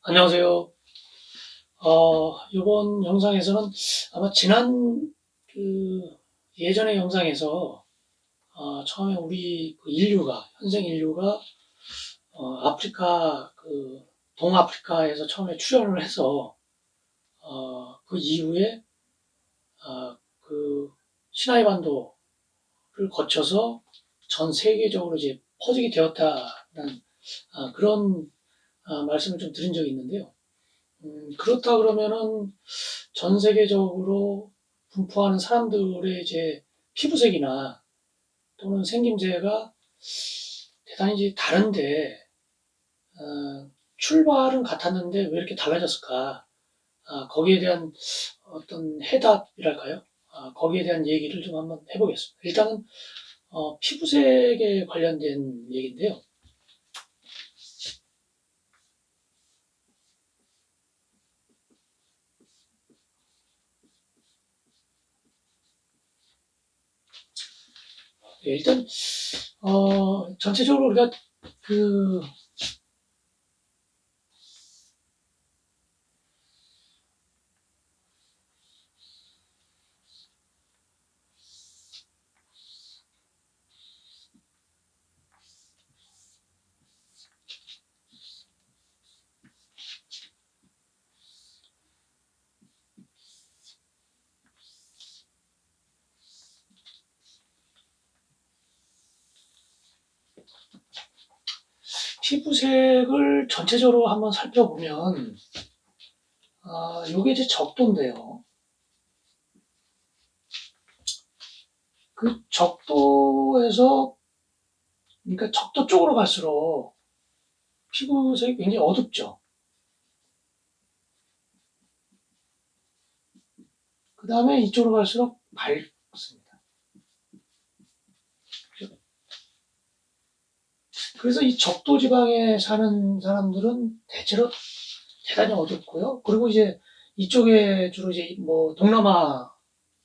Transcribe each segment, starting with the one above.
안녕하세요. 이번 영상에서는 아마 그, 예전의 영상에서, 처음에 우리 그 현생 인류가, 아프리카, 동아프리카에서 처음에 출현을 해서, 그 이후에, 그, 시나이 반도를 거쳐서 전 세계적으로 이제 퍼지게 되었다는, 그런, 말씀을 좀 드린 적이 있는데요. 그렇다 그러면은 전 세계적으로 분포하는 사람들의 이제 피부색이나 또는 생김새가 대단히 이제 다른데, 출발은 같았는데 왜 이렇게 달라졌을까? 거기에 대한 어떤 해답이랄까요? 거기에 대한 얘기를 좀 한번 해보겠습니다. 일단은, 피부색에 관련된 얘기인데요. 일단, 전체적으로 우리가 그 피부색을 전체적으로 한번 살펴보면, 요게 이제 적도인데요. 그 적도에서, 그러니까 적도 쪽으로 갈수록 피부색이 굉장히 어둡죠. 그 다음에 이쪽으로 갈수록 밝습니다. 그래서 이 적도 지방에 사는 사람들은 대체로 대단히 어둡고요. 그리고 이제 이쪽에 주로 이제 뭐 동남아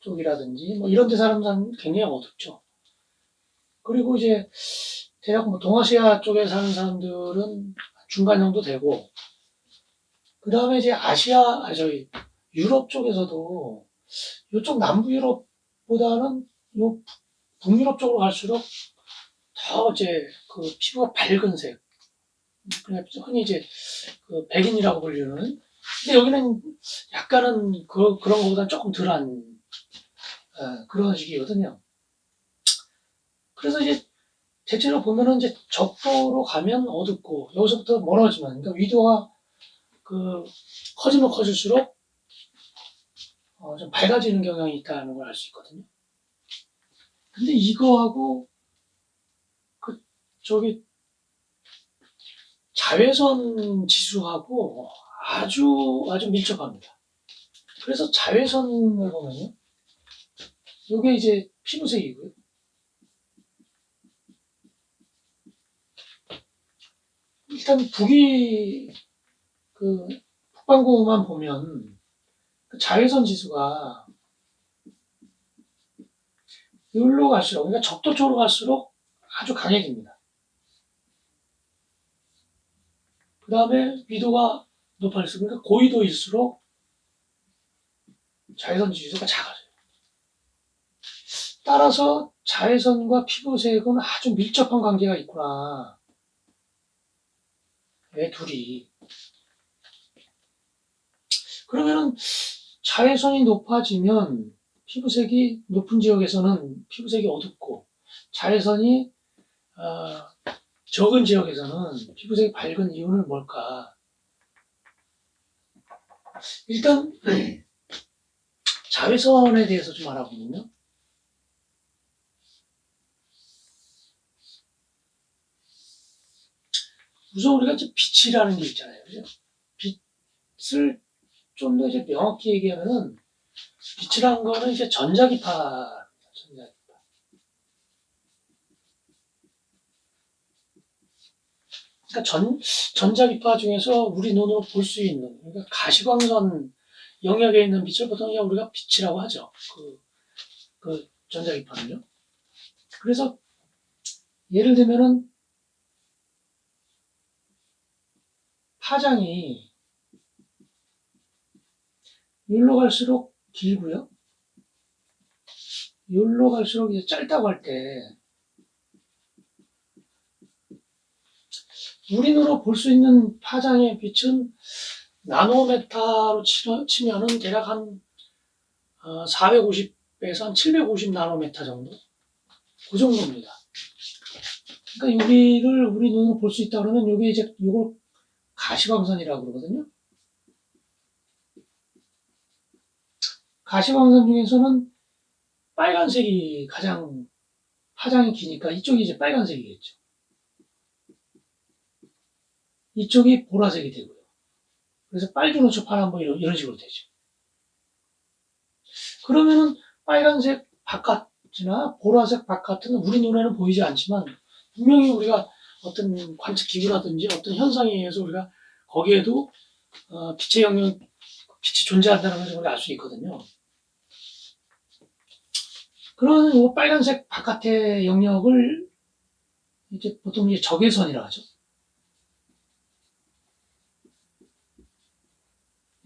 쪽이라든지 뭐 이런 데 사는 사람은 굉장히 어둡죠. 그리고 이제 대략 뭐 동아시아 쪽에 사는 사람들은 중간 정도 되고, 그 다음에 이제 유럽 쪽에서도 이쪽 남부 유럽보다는 요 북유럽 쪽으로 갈수록 더 이제 그 피부가 밝은 색, 그냥 흔히 이제 그 백인이라고 불리는. 근데 여기는 약간은 그런 것보다 조금 덜한 그런 식이거든요. 그래서 이제 대체로 보면은 이제 적도로 가면 어둡고 여기서부터 멀어지면, 그러니까 위도가 그 커지면 커질수록 좀 밝아지는 경향이 있다는 걸 알 수 있거든요. 근데 이거하고 그 저기 자외선 지수하고 아주 밀접합니다. 그래서 자외선을 보면요, 이게 이제 피부색이고요. 일단 그 북반구만 보면 그 자외선 지수가 여기로 갈수록, 그러니까 적도 쪽으로 갈수록 아주 강해집니다. 그 다음에 위도가 높아질수록, 그러니까 고위도일수록 자외선 지수가 작아져요. 따라서 자외선과 피부색은 아주 밀접한 관계가 있구나. 왜 둘이. 그러면은 자외선이 높아지면 피부색이 높은 지역에서는 피부색이 어둡고, 자외선이 적은 지역에서는 피부색이 밝은 이유는 뭘까? 일단 자외선에 대해서 좀 알아보면요. 우선 우리가 이제 빛이라는 게 있잖아요. 그죠? 빛을 좀 더 이제 명확히 얘기하면은, 빛이라는 거는 이제 전자기파. 그러니까 전자기파 중에서 우리 눈으로 볼 수 있는, 그러니까 가시광선 영역에 있는 빛을 보통 우리가 빛이라고 하죠. 그 전자기파는요. 그래서 예를 들면은 파장이 여기로 갈수록 길고요. 여기로 갈수록 이제 짧다고 할 때 우리 눈으로 볼 수 있는 파장의 빛은 나노메타로 치면은 대략 한 450에서 한 750 나노메타 정도? 그 정도입니다. 그러니까 여기를 우리 눈으로 볼 수 있다 그러면 여기 이제 이걸 가시광선이라고 그러거든요. 가시광선 중에서는 빨간색이 가장 파장이 기니까 이쪽이 이제 빨간색이겠죠. 이쪽이 보라색이 되고요. 그래서 빨주노초 파란 뭐 이런 식으로 되죠. 그러면은 빨간색 바깥이나 보라색 바깥은 우리 눈에는 보이지 않지만 분명히 우리가 어떤 관측 기구라든지 어떤 현상에 의해서 우리가 거기에도 빛의 영역, 빛이 존재한다는 것을 우리가 알 수 있거든요. 그런 이 빨간색 바깥의 영역을 이제 보통 이제 적외선이라 하죠.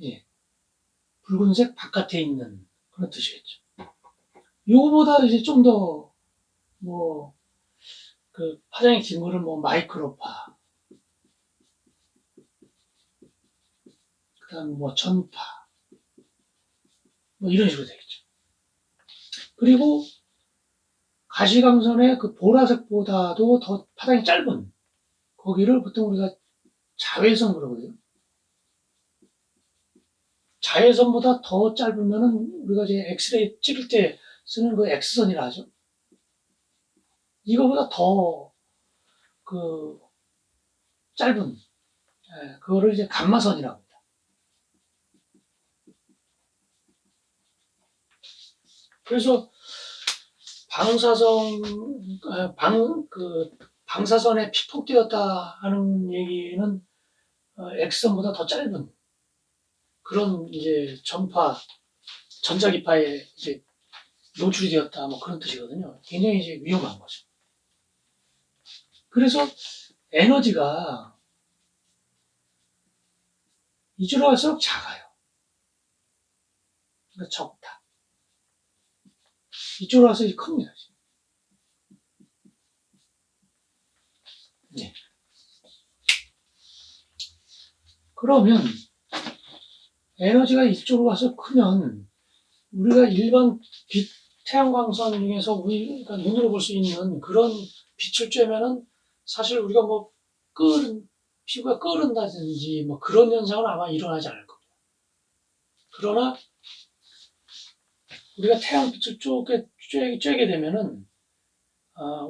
예. 붉은색 바깥에 있는 그런 뜻이겠죠. 요거보다 이제 좀 더, 뭐, 그 파장이 긴 거를 뭐 마이크로파, 그 다음 뭐 전파, 뭐 이런 식으로 되겠죠. 그리고 가시광선의 그 보라색보다도 더 파장이 짧은 거기를 보통 우리가 자외선 그러거든요. 자외선보다 더 짧으면은 우리가 이제 엑스레이 찍을 때 쓰는 그 X선이라 하죠. 이거보다 더 그 짧은 그거를 이제 감마선이라고 합니다. 그래서 방사선에 피폭되었다 하는 얘기는 X선보다 더 짧은 그런 이제 전자기파에 이제 노출이 되었다 뭐 그런 뜻이거든요. 굉장히 이제 위험한 거죠. 그래서 에너지가 이쪽으로 갈수록 작아요. 그러니까 적다. 이쪽으로 가서 이제 큽니다. 네. 그러면 에너지가 이쪽으로 가서 크면 우리가 일반 태양광선 중에서 우리가 눈으로 볼 수 있는 그런 빛을 쬐면은 사실 우리가 뭐 피부가 끓는다든지 뭐 그런 현상은 아마 일어나지 않을 겁니다. 그러나 우리가 태양빛을 쬐게 되면은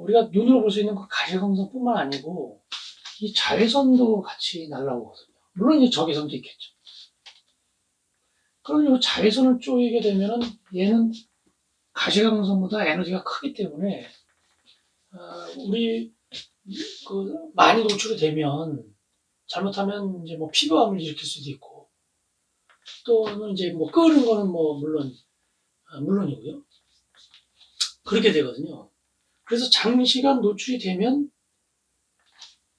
우리가 눈으로 볼 수 있는 그 가시광선뿐만 아니고 이 자외선도 같이 날라오거든요. 물론 이제 적외선도 있겠죠. 그럼 이 자외선을 쪼이게 되면은 얘는 가시광선보다 에너지가 크기 때문에 우리 많이 노출이 되면 잘못하면 이제 뭐 피부암을 일으킬 수도 있고 또는 이제 뭐 끓는 거는 뭐 물론이고요. 그렇게 되거든요. 그래서 장시간 노출이 되면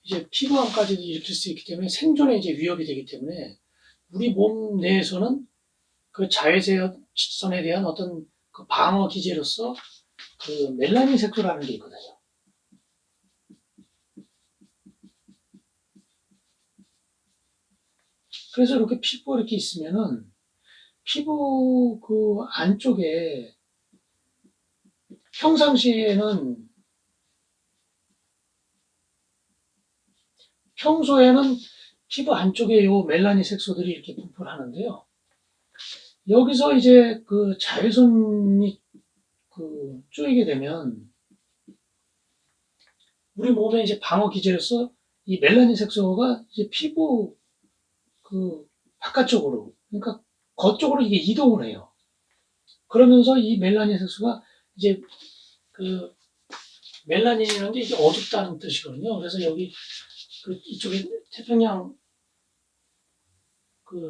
이제 피부암까지도 일으킬 수 있기 때문에 생존에 이제 위협이 되기 때문에 우리 몸 내에서는 그 자외선에 대한 어떤 그 방어 기제로서 그 멜라닌 색소라는 게 있거든요. 그래서 이렇게 피부가 이렇게 있으면은 피부 그 안쪽에 평소에는 피부 안쪽에 요 멜라닌 색소들이 이렇게 분포하는데요. 여기서 이제 그 자외선이 쪼이게 되면 우리 몸에 이제 방어 기제로서 이 멜라닌 색소가 이제 피부 그 바깥쪽으로 그러니까 겉쪽으로 이게 이동을 해요. 그러면서 이 멜라닌 색소가 이제 그 멜라닌이라는 게 이게 어둡다는 뜻이거든요. 그래서 여기 이쪽에 태평양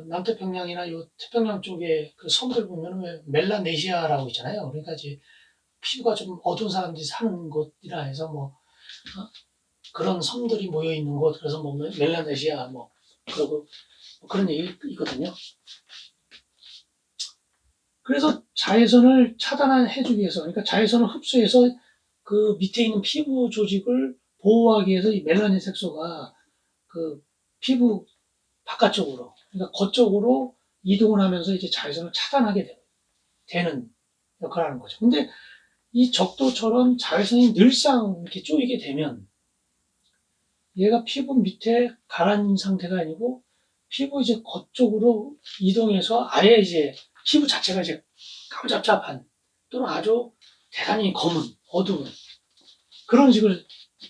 남태평양이나 요 태평양 쪽에 그 섬들 보면 왜 멜라네시아라고 있잖아요. 그러니까 이제 피부가 좀 어두운 사람들이 사는 곳이라 해서 뭐 그런 섬들이 모여 있는 곳 그래서 뭐 멜라네시아 뭐 그러고 뭐 그런 얘기 있거든요. 그래서 자외선을 차단해주기 위해서, 그러니까 자외선을 흡수해서 그 밑에 있는 피부 조직을 보호하기 위해서 이 멜라닌 색소가 그 피부 바깥쪽으로, 그러니까 겉쪽으로 이동을 하면서 이제 자외선을 차단하게 되는 역할을 하는 거죠. 근데 이 적도처럼 자외선이 늘상 이렇게 쪼이게 되면 얘가 피부 밑에 가라앉은 상태가 아니고 피부 이제 겉쪽으로 이동해서 아예 이제 피부 자체가 이제 깜잡잡한 또는 아주 대단히 검은 어두운 그런 식을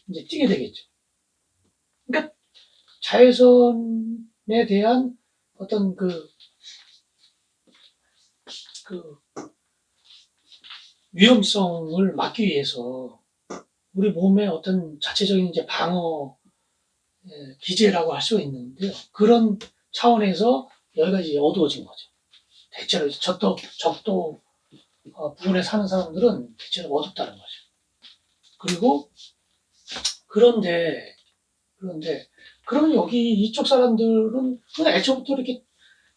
이제 띠게 되겠죠. 그러니까 자외선에 대한 어떤 그 위험성을 막기 위해서 우리 몸의 어떤 자체적인 이제 방어 기제라고 할 수가 있는데요. 그런 차원에서 여기가 이제 어두워진 거죠. 대체로 적도 부근에 사는 사람들은 대체로 어둡다는 거죠. 그리고 그런데 그러면 여기 이쪽 사람들은 그냥 애초부터 이렇게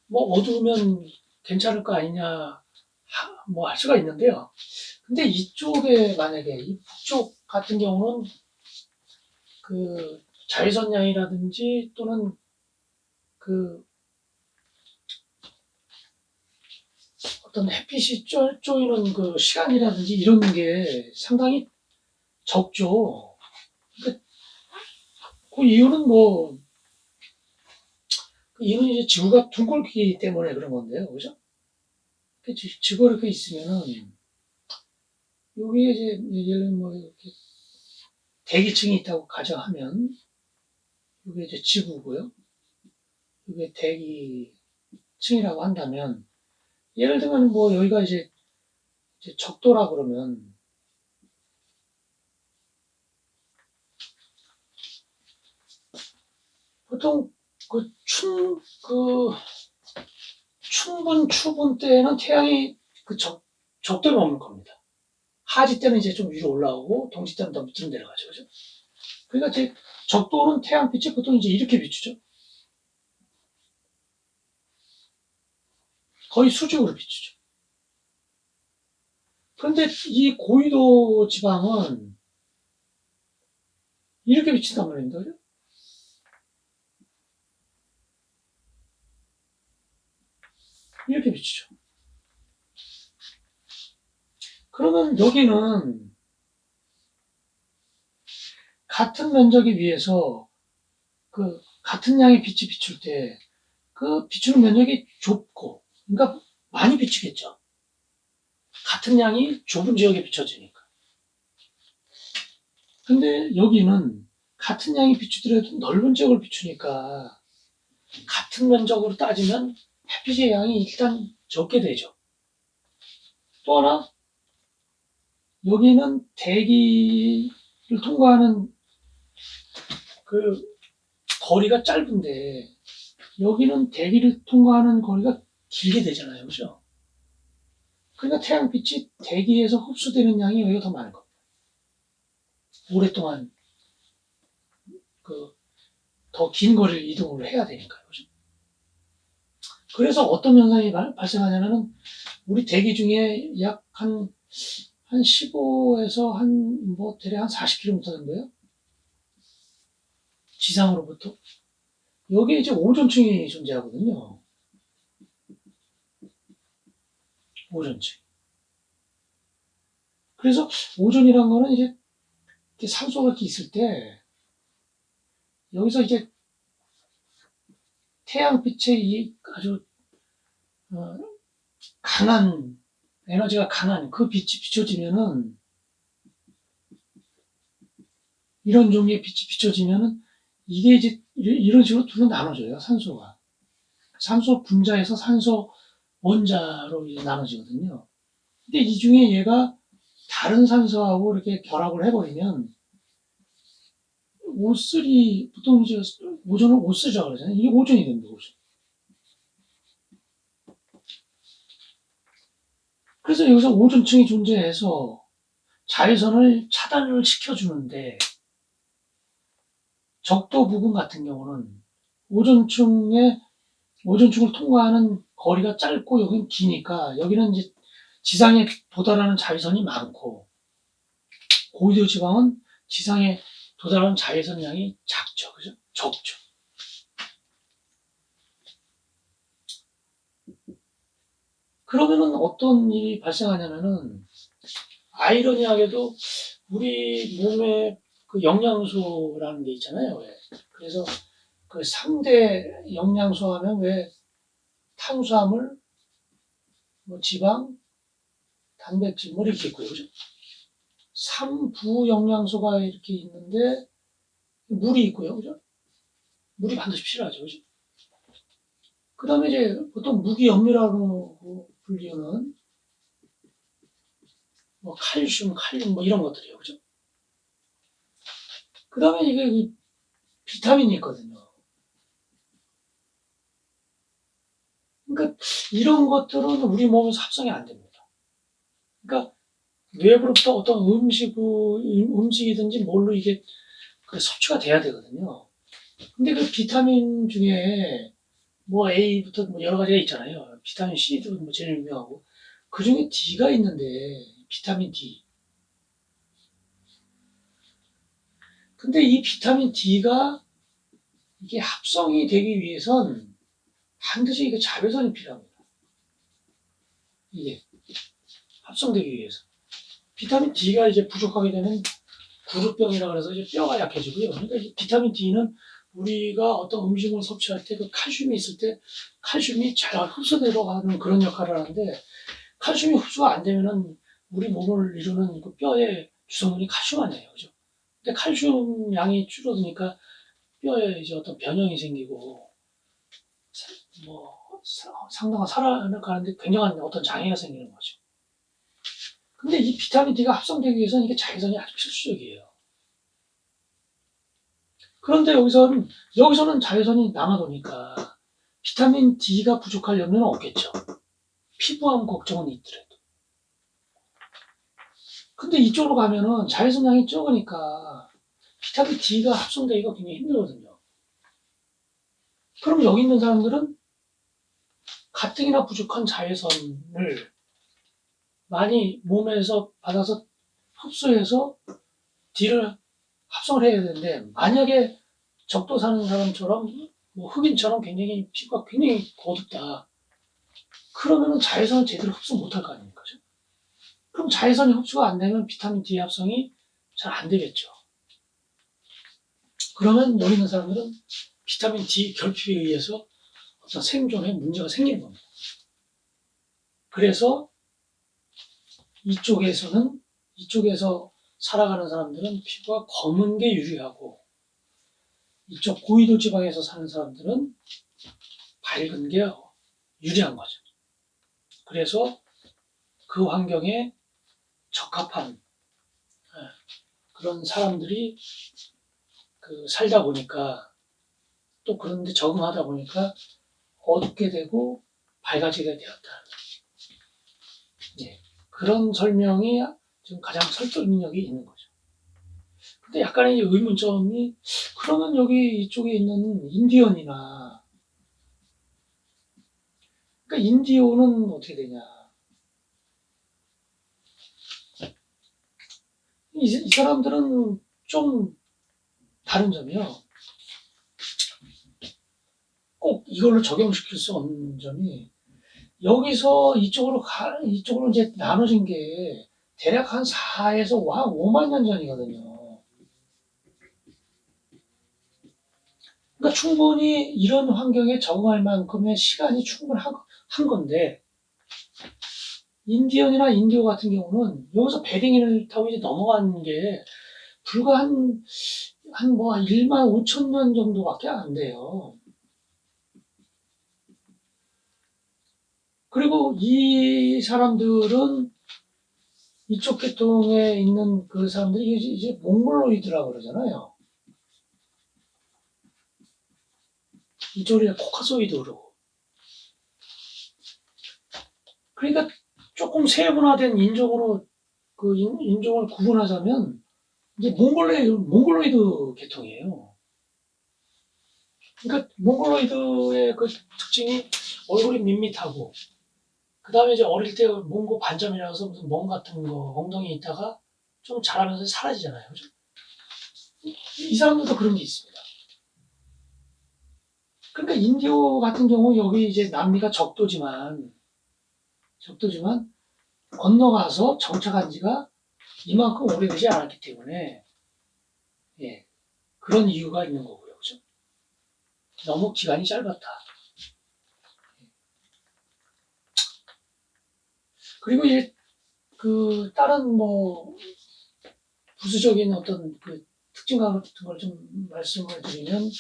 뭐 어두우면 괜찮을 거 아니냐 뭐 할 수가 있는데요. 근데 이쪽에 만약에 이 북쪽 같은 경우는 그 자외선량이라든지 또는 그 어떤 햇빛이 쪼이는 그 시간이라든지 이런 게 상당히 적죠. 그 이유는 뭐, 그 이유는 이제 지구가 둥글기 때문에 그런 건데요. 그죠? 지구가 이렇게 있으면은, 여기에 이제, 예를 들면 뭐, 이렇게 대기층이 있다고 가정하면, 이게 이제 지구고요. 이게 대기층이라고 한다면, 예를 들면 뭐, 여기가 이제 적도라 그러면, 보통 춘분, 추분 때는 태양이 적도에 머물 겁니다. 하지 때는 이제 좀 위로 올라오고, 동지 때는 더 밑으로 내려가죠. 그죠? 그러니까 제 적도는 태양빛이 보통 이제 이렇게 비추죠. 거의 수직으로 비추죠. 그런데 이 고위도 지방은 이렇게 비친단 말입니다. 그죠? 이렇게 비추죠. 그러면 여기는 같은 면적에 비해서 그 같은 양의 빛이 비출 때 그 비추는 면적이 좁고, 그러니까 많이 비추겠죠. 같은 양이 좁은 지역에 비춰지니까. 근데 여기는 같은 양이 비추더라도 넓은 지역을 비추니까 같은 면적으로 따지면 햇빛의 양이 일단 적게 되죠. 또 하나, 여기는 대기를 통과하는 그 거리가 짧은데 여기는 대기를 통과하는 거리가 길게 되잖아요. 그죠? 그러니까 태양빛이 대기에서 흡수되는 양이 여기가 더 많은 겁니다. 오랫동안 더 긴 거리를 이동을 해야 되니까요. 그죠? 그래서 어떤 현상이 발생하냐면은 우리 대기 중에 약 한 15에서 뭐 대략 한 40km 정도요. 지상으로부터. 여기에 이제 오존층이 존재하거든요. 오존층. 그래서 오존이란 거는 이제 산소가 이렇게 있을 때 여기서 이제 태양빛의 이 아주 강한 에너지가 강한 그 빛이 비춰지면은 이런 종류의 빛이 비춰지면은 이게 이제 이런 식으로 둘로 나눠져요. 산소가. 산소 분자에서 산소 원자로 이제 나눠지거든요. 근데 이 중에 얘가 다른 산소하고 이렇게 결합을 해버리면 O3 보통 이제 오존을 O3라고 그러잖아요. 이게 오존이 됩니다. 오존. 그래서 여기서 오존층이 존재해서 자외선을 차단을 시켜주는데 적도 부근 같은 경우는 오존층을 통과하는 거리가 짧고 여기는 기니까 여기는 이제 지상에 도달하는 자외선이 많고 고위도 지방은 지상에 도달하는 자외선 양이 작죠. 그죠? 적죠. 그러면은 어떤 일이 발생하냐면은 아이러니하게도 우리 몸에 그 영양소라는 게 있잖아요. 왜? 그래서 그 3대 영양소 하면 왜 탄수화물, 뭐 지방, 단백질 뭐 이렇게 있고요. 그죠? 3부 영양소가 이렇게 있는데 물이 있고요. 그죠? 물이 반드시 필요하죠. 그죠? 그 다음에 이제 보통 무기염료라고 불리는 뭐 칼슘, 칼륨 뭐 이런 것들이에요. 그죠? 그 다음에 이게 비타민이 있거든요. 그러니까 이런 것들은 우리 몸에서 합성이 안 됩니다. 그러니까 외부로부터 어떤 음식이든지 뭘로 이게 섭취가 돼야 되거든요. 근데 그 비타민 중에 뭐 A부터 뭐 여러 가지가 있잖아요. 비타민 C도 뭐 제일 유명하고 그 중에 D가 있는데 비타민 D. 근데 이 비타민 D가 이게 합성이 되기 위해선 반드시 이게 자외선이 필요합니다. 이게 합성되기 위해서. 비타민 D가 이제 부족하게 되면 구루병이라 그래서 이제 뼈가 약해지고요. 그러니까 비타민 D는 우리가 어떤 음식을 섭취할 때 그 칼슘이 있을 때 칼슘이 잘 흡수되도록 하는 그런 역할을 하는데 칼슘이 흡수가 안 되면은 우리 몸을 이루는 그 뼈의 주성분이 칼슘 아니에요. 그죠? 근데 칼슘 양이 줄어드니까 뼈에 이제 어떤 변형이 생기고 뭐 상당한 살아가는데 굉장한 어떤 장애가 생기는 거죠. 근데 이 비타민 D가 합성되기 위해서는 이게 자외선이 아주 필수적이에요. 그런데 여기서는 자외선이 남아도니까 비타민 D가 부족할 염려는 없겠죠. 피부암 걱정은 있더라도. 근데 이쪽으로 가면은 자외선량이 적으니까 비타민 D가 합성되기가 굉장히 힘들거든요. 그럼 여기 있는 사람들은 가뜩이나 부족한 자외선을 많이 몸에서 받아서 흡수해서 D를 합성을 해야 되는데 만약에 적도 사는 사람처럼 뭐 흑인처럼 굉장히 피부가 굉장히 어둡다. 그러면은 자외선을 제대로 흡수 못할 거 아닙니까? 그럼 자외선이 흡수가 안 되면 비타민 D 합성이 잘 안 되겠죠. 그러면 여기 있는 사람들은 비타민 D 결핍에 의해서 어떤 생존에 문제가 생기는 겁니다. 그래서 이쪽에서 살아가는 사람들은 피부가 검은 게 유리하고 이쪽 고위도 지방에서 사는 사람들은 밝은 게 유리한 거죠. 그래서 그 환경에 적합한 그런 사람들이 살다 보니까 또 그런데 적응하다 보니까 어둡게 되고 밝아지게 되었다. 예, 그런 설명이 지금 가장 설득력이 있는 거죠. 근데 약간의 의문점이 그러면 여기 이쪽에 있는 인디언이나 그러니까 인디오는 어떻게 되냐? 이 사람들은 좀 다른 점이요. 꼭 이걸로 적용시킬 수 없는 점이 여기서 이쪽으로 이제 나눠진 게 대략 한 4에서 5만 년 전이거든요. 그러니까 충분히 이런 환경에 적응할 만큼의 시간이 충분한 건데, 인디언이나 인디오 같은 경우는 여기서 베링을 타고 이제 넘어간 게 불과 한 1만 5천 년 정도밖에 안 돼요. 그리고 이 사람들은 이쪽 계통에 있는 그 사람들이 이제 몽골로이드라고 그러잖아요. 이쪽이 코카소이드 그러고. 그러니까 조금 세분화된 인종으로 인종을 구분하자면 이제 몽골로이드 계통이에요. 그러니까 몽골로이드의 그 특징이 얼굴이 밋밋하고, 그 다음에 이제 어릴 때 몽고 반점이라서 무슨 멍 같은 거 엉덩이에 있다가 좀 자라면서 사라지잖아요. 그죠? 이 사람들도 그런 게 있습니다. 그러니까 인디오 같은 경우 여기 이제 남미가 적도지만 건너가서 정착한 지가 이만큼 오래되지 않았기 때문에 예, 그런 이유가 있는 거고요. 그죠? 너무 기간이 짧았다. 그리고 이제 그 다른 뭐 부수적인 어떤 그 특징 같은 걸 좀 말씀을 드리면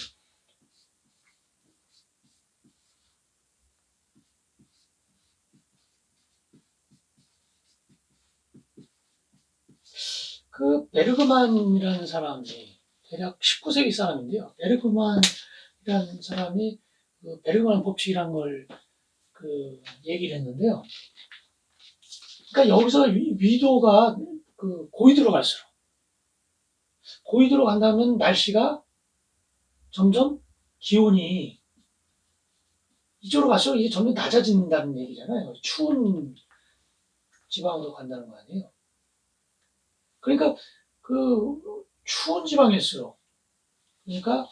그 베르그만이라는 사람이 대략 19세기 사람인데요. 베르그만이라는 사람이 그 베르그만 법칙이라는 걸 그 얘기를 했는데요. 그러니까 여기서 위도가 그 고위도로 갈수록 고위도로 간다면 날씨가 점점 기온이 이쪽으로 갈수록 이게 점점 낮아진다는 얘기잖아요. 추운 지방으로 간다는 거 아니에요. 그러니까 그 추운 지방일수록 그러니까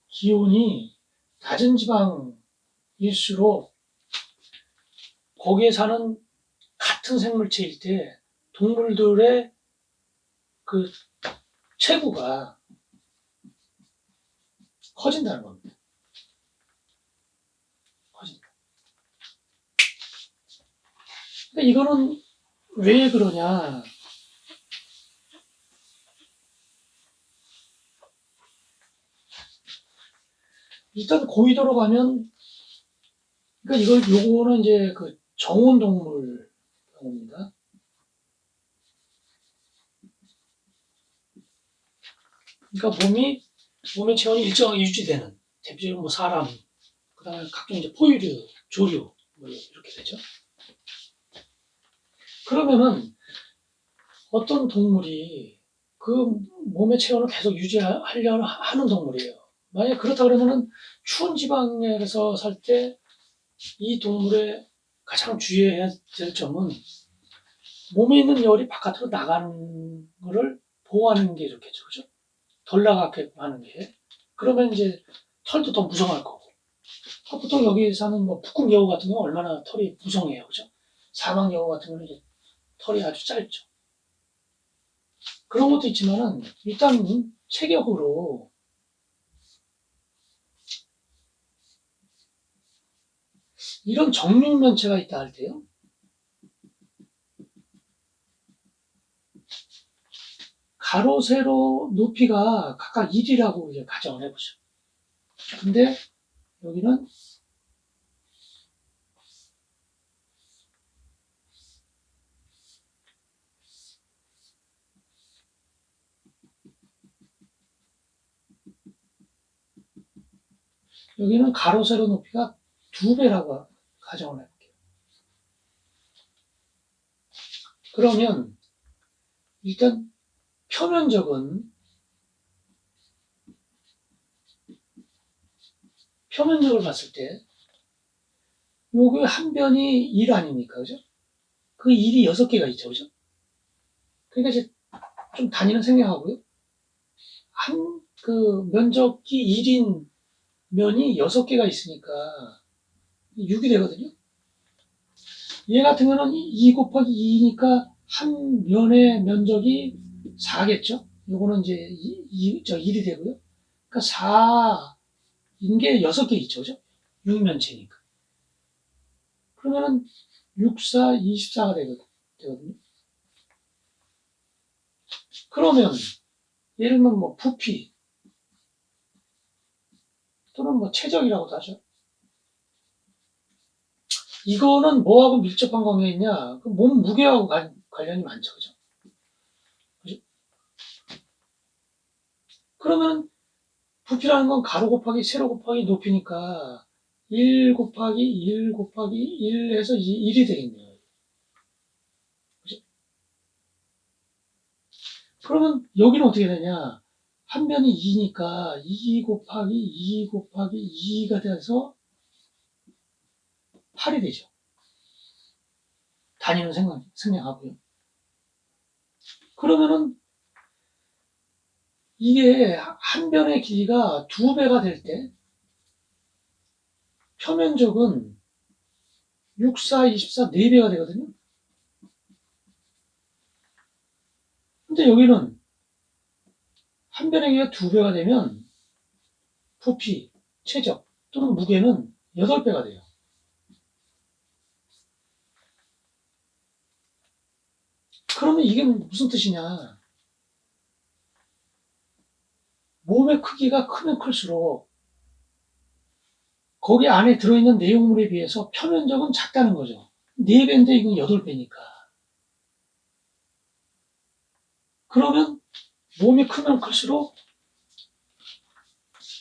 기온이 낮은 지방일수록 거기에 사는 같은 생물체일 때 동물들의 그 체구가 커진다는 겁니다. 커진다. 그러니까 이거는 왜 그러냐? 일단 고위도로 가면 그러니까 요거는 이제 그 정온 동물 경우입니다. 그러니까 몸의 체온이 일정하게 유지되는 대표적으로 뭐 사람, 그다음에 각종 이제 포유류, 조류 뭐 이렇게 되죠. 그러면은 어떤 동물이 그 몸의 체온을 계속 유지하려는 하는 동물이에요. 만약 그렇다 그러면은 추운 지방에서 살 때 이 동물의 가장 주의해야 될 점은 몸에 있는 열이 바깥으로 나가는 거를 보호하는 게 좋겠죠. 그죠? 덜 나가게 하는 게. 그러면 이제 털도 더 무성할 거고. 보통 여기 사는 뭐 북극 여우 같은 경우 얼마나 털이 무성해요. 그죠? 사막 여우 같은 경우는 이제 털이 아주 짧죠. 그런 것도 있지만은 일단 체격으로 이런 정육면체가 있다 할 때요. 가로, 세로 높이가 각각 1이라고 이제 가정을 해보죠. 근데 여기는 가로, 세로 높이가 2배라고 가정을 해볼게요. 그러면 일단 표면적을 봤을 때 요게 한 변이 1 아닙니까? 그죠? 그 1이 6개가 있죠. 그죠? 그러니까 이제 좀 단위는 생략하고요. 그 면적이 1인 면이 6개가 있으니까 6이 되거든요. 얘 같은 경우는 2 곱하기 2니까 한 면의 면적이 4겠죠? 요거는 이제 1이 되고요. 그러니까 4인 게 6개 있죠. 그죠? 6면체니까. 그러면은 6, 4, 24가 되거든요. 그러면 예를 들면 뭐 부피 또는 뭐 체적이라고도 하죠. 이거는 뭐하고 밀접한 관계가 있냐? 그 몸 무게하고 관련이 많죠. 그죠? 그죠? 그러면 부피라는 건 가로 곱하기 세로 곱하기 높이니까 1 곱하기 1 곱하기 1 해서 1이 되겠네요. 그죠? 그러면 여기는 어떻게 되냐? 한 변이 2니까 2 곱하기 2 곱하기 2가 돼서 8이 되죠. 단위는 생략하고요. 그러면은 이게 한 변의 길이가 2배가 될 때 표면적은 6, 4, 24, 4배가 되거든요. 근데 여기는 한 변의 길이가 2배가 되면 부피, 최적 또는 무게는 8배가 돼요. 그러면 이게 무슨 뜻이냐? 몸의 크기가 크면 클수록 거기 안에 들어있는 내용물에 비해서 표면적은 작다는 거죠. 4배인데 이건 8배니까. 그러면 몸이 크면 클수록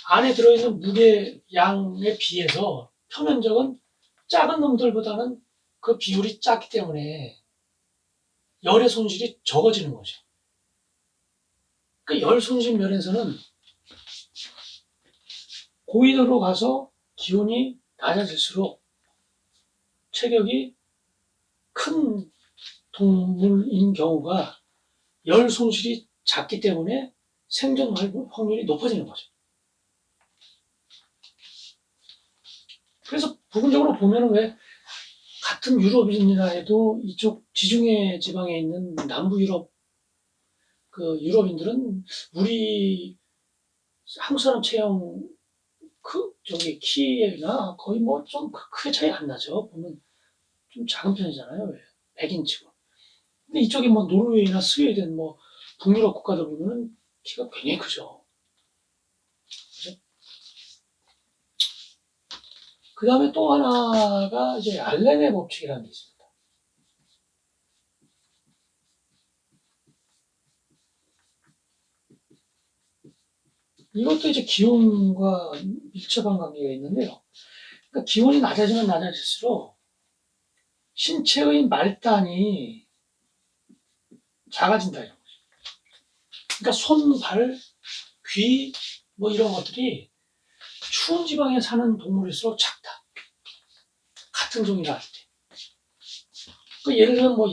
안에 들어있는 무게 양에 비해서 표면적은 작은 놈들보다는 그 비율이 작기 때문에 열의 손실이 적어지는 거죠. 그 열 손실 면에서는 고위도로 가서 기온이 낮아질수록 체격이 큰 동물인 경우가 열 손실이 작기 때문에 생존 확률이 높아지는 거죠. 그래서 부분적으로 보면 왜 같은 유럽인이라 해도 이쪽 지중해 지방에 있는 남부 유럽 그 유럽인들은 우리 한국 사람 체형 저기 키나 거의 뭐 좀 크게 차이 안 나죠. 보면 좀 작은 편이잖아요. 왜? 백인치고. 근데 이쪽에 뭐 노르웨이나 스웨덴 뭐 북유럽 국가들 보면은 키가 굉장히 크죠. 그죠? 그 다음에 또 하나가 이제 알렌의 법칙이라는 게 있습니다. 이것도 이제 기온과 밀접한 관계가 있는데요. 그러니까 기온이 낮아지면 낮아질수록 신체의 말단이 작아진다 이런 거죠. 그러니까 손, 발, 귀 뭐 이런 것들이 추운 지방에 사는 동물일수록 작다. 같은 종이라 할 때. 그 예를 들면 뭐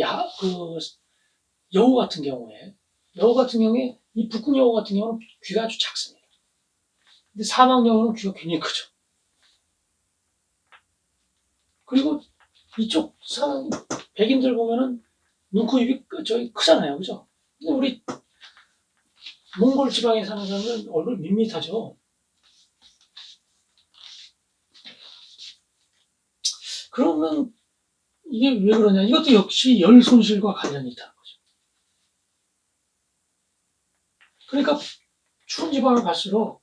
여우 같은 경우에 이 북극 여우 같은 경우는 귀가 아주 작습니다. 근데 사막 여우는 귀가 굉장히 크죠. 그리고 이쪽 사람 백인들 보면은 눈, 코, 입이 저기 크잖아요, 그죠? 근데 우리 몽골 지방에 사는 사람은 얼굴 밋밋하죠. 그러면 이게 왜 그러냐? 이것도 역시 열 손실과 관련이 있다는 거죠. 그러니까 추운 지방을 갈수록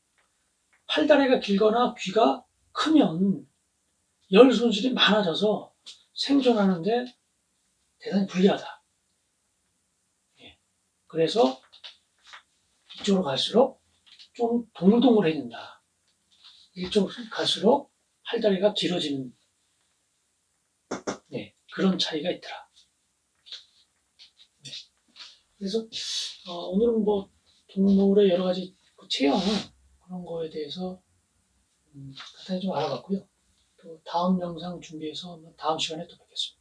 팔다리가 길거나 귀가 크면 열 손실이 많아져서 생존하는데 대단히 불리하다. 예. 그래서 이쪽으로 갈수록 좀 동글동글해진다. 이쪽으로 갈수록 팔다리가 길어지는 그런 차이가 있더라. 네. 그래서 오늘은 뭐 동물의 여러 가지 체형 그런 거에 대해서 간단히 좀 알아봤고요. 또 다음 영상 준비해서 다음 시간에 또 뵙겠습니다.